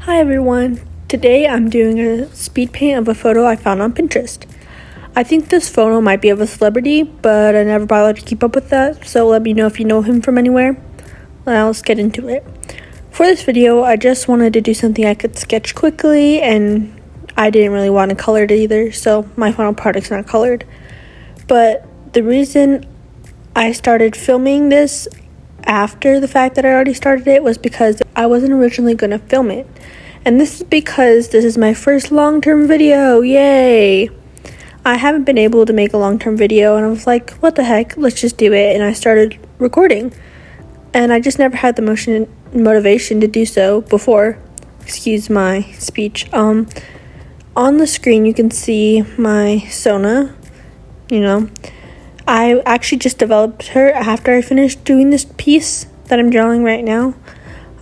Hi everyone, today I'm doing a speed paint of a photo I found on Pinterest. I think this photo might be of a celebrity, but I never bothered to keep up with that, so let me know if you know him from anywhere. Now let's get into it. For this video, I just wanted to do something I could sketch quickly, and I didn't really want to color it either, so my final product's not colored. But the reason I started filming this after the fact that I already started it was because I wasn't originally going to film it. And this is because this is my first long-term video, yay! I haven't been able to make a long-term video, and I was like, what the heck, let's just do it, and I started recording. And I just never had the motivation to do so before. Excuse my speech. On the screen you can see my Sona, I actually just developed her after I finished doing this piece that I'm drawing right now.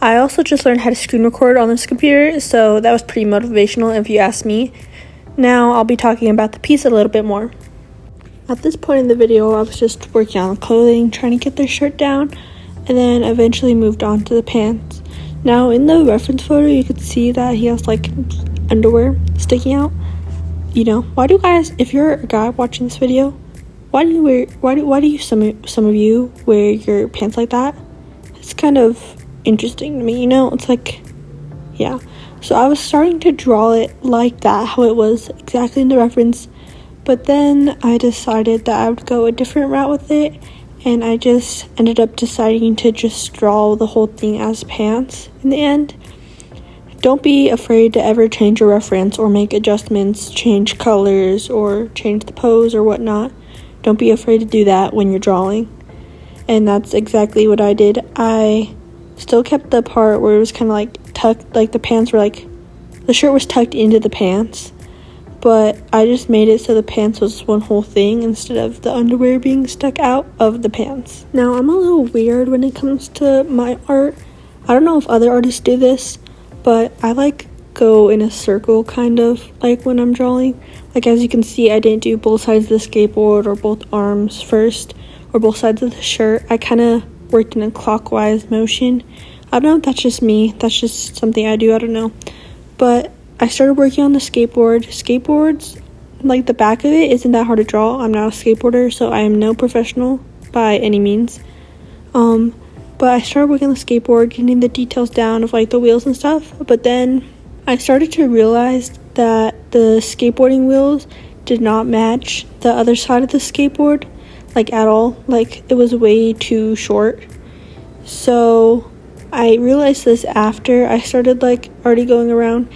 I also just learned how to screen record on this computer, so that was pretty motivational if you ask me. Now I'll be talking about the piece a little bit more. At this point in the video, I was just working on the clothing, trying to get their shirt down, and then eventually moved on to the pants. Now in the reference photo, you can see that he has like underwear sticking out. Why do guys, if you're a guy watching this video, why do some of you wear your pants like that? It's kind of interesting to me, it's like, yeah. So I was starting to draw it like that, how it was exactly in the reference, but then I decided that I would go a different route with it, and I just ended up deciding to just draw the whole thing as pants in the end. Don't be afraid to ever change your reference or make adjustments, change colors, or change the pose or whatnot. Don't be afraid to do that when you're drawing. And that's exactly what I did. I still kept the part where it was kind of like tucked, like the pants were like, the shirt was tucked into the pants, but I just made it so the pants was one whole thing instead of the underwear being stuck out of the pants. Now, I'm a little weird when it comes to my art. I don't know if other artists do this, but I go in a circle kind of like when I'm drawing. Like as you can see, I didn't do both sides of the skateboard or both arms first or both sides of the shirt. I kind of worked in a clockwise motion. I don't know if that's just me. That's just something I do. I don't know. But I started working on the skateboard. Skateboards, like the back of it, isn't that hard to draw. I'm not a skateboarder, so I am no professional by any means. But I started working on the skateboard, getting the details down of like the wheels and stuff. But then I started to realize that the skateboarding wheels did not match the other side of the skateboard, like at all. Like it was way too short. So I realized this after I started like already going around,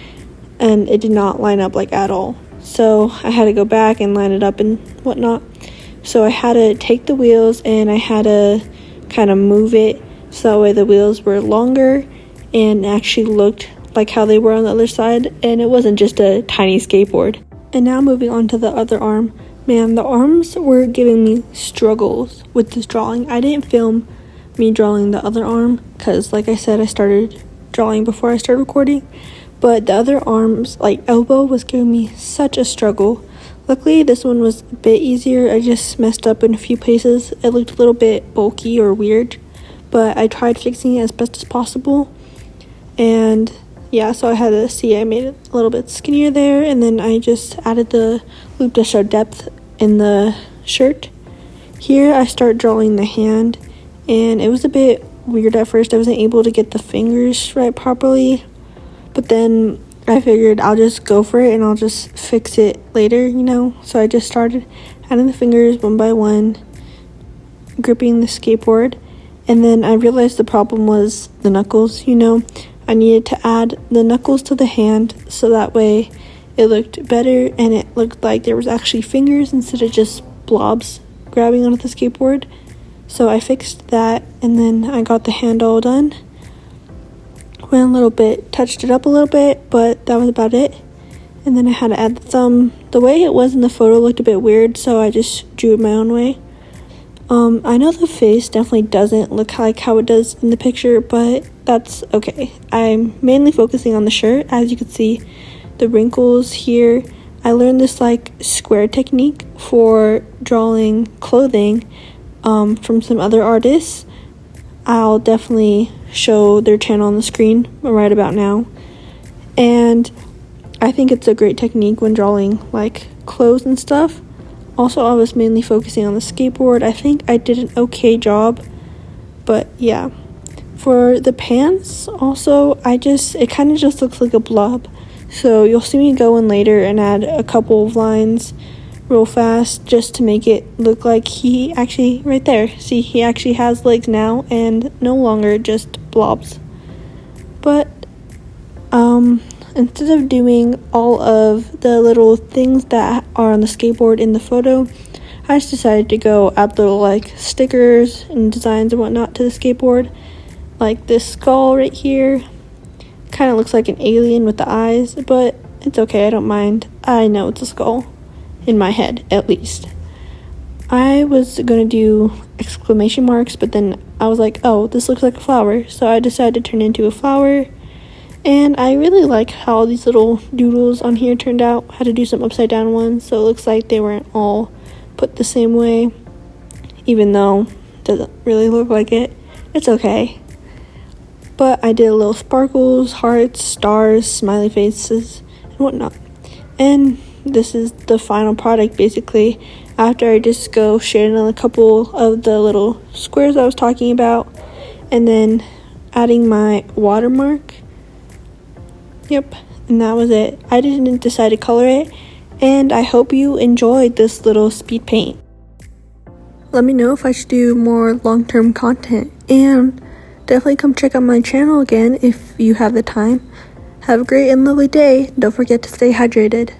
and it did not line up like at all. So I had to go back and line it up and whatnot. So I had to take the wheels and I had to kind of move it so that way the wheels were longer and actually looked like how they were on the other side, and it wasn't just a tiny skateboard. And now moving on to the other arm. Man, the arms were giving me struggles with this drawing. I didn't film me drawing the other arm because, like I said, I started drawing before I started recording. But the other arm's elbow was giving me such a struggle. Luckily, this one was a bit easier. I just messed up in a few places. It looked a little bit bulky or weird, but I tried fixing it as best as possible. And yeah, so I had to see I made it a little bit skinnier there, and then I just added the loop to show depth in the shirt. Here I start drawing the hand, and it was a bit weird at first. I wasn't able to get the fingers right properly, but then I figured I'll just go for it and I'll just fix it later, So I just started adding the fingers one by one, gripping the skateboard, and then I realized the problem was the knuckles, I needed to add the knuckles to the hand so that way it looked better and it looked like there was actually fingers instead of just blobs grabbing onto the skateboard. So I fixed that, and then I got the hand all done. Went a little bit, touched it up a little bit, but that was about it. And then I had to add the thumb. The way it was in the photo looked a bit weird, so I just drew it my own way. I know the face definitely doesn't look like how it does in the picture, but that's okay. I'm mainly focusing on the shirt. As you can see, the wrinkles here. I learned this square technique for drawing clothing from some other artists. I'll definitely show their channel on the screen right about now. and I think it's a great technique when drawing like clothes and stuff. Also, I was mainly focusing on the skateboard. I think I did an okay job, but yeah. For the pants, also, it kind of just looks like a blob. So you'll see me go in later and add a couple of lines real fast just to make it look like he actually, right there, see, he actually has legs now and no longer just blobs. But, instead of doing all of the little things that are on the skateboard in the photo, I just decided to go add little like stickers and designs and whatnot to the skateboard. Like this skull right here. Kind of looks like an alien with the eyes, but it's okay, I don't mind. I know it's a skull. In my head, at least. I was gonna do exclamation marks, but then I was like, oh, this looks like a flower. So I decided to turn it into a flower. And I really like how these little doodles on here turned out. I had to do some upside down ones, so it looks like they weren't all put the same way. Even though it doesn't really look like it. It's okay. But I did little sparkles, hearts, stars, smiley faces, and whatnot. And this is the final product, basically, after I just go shade in a couple of the little squares I was talking about, and then adding my watermark. Yep, and that was it. I didn't decide to color it, and I hope you enjoyed this little speed paint. Let me know if I should do more long-term content, and definitely come check out my channel again if you have the time. Have a great and lovely day. Don't forget to stay hydrated.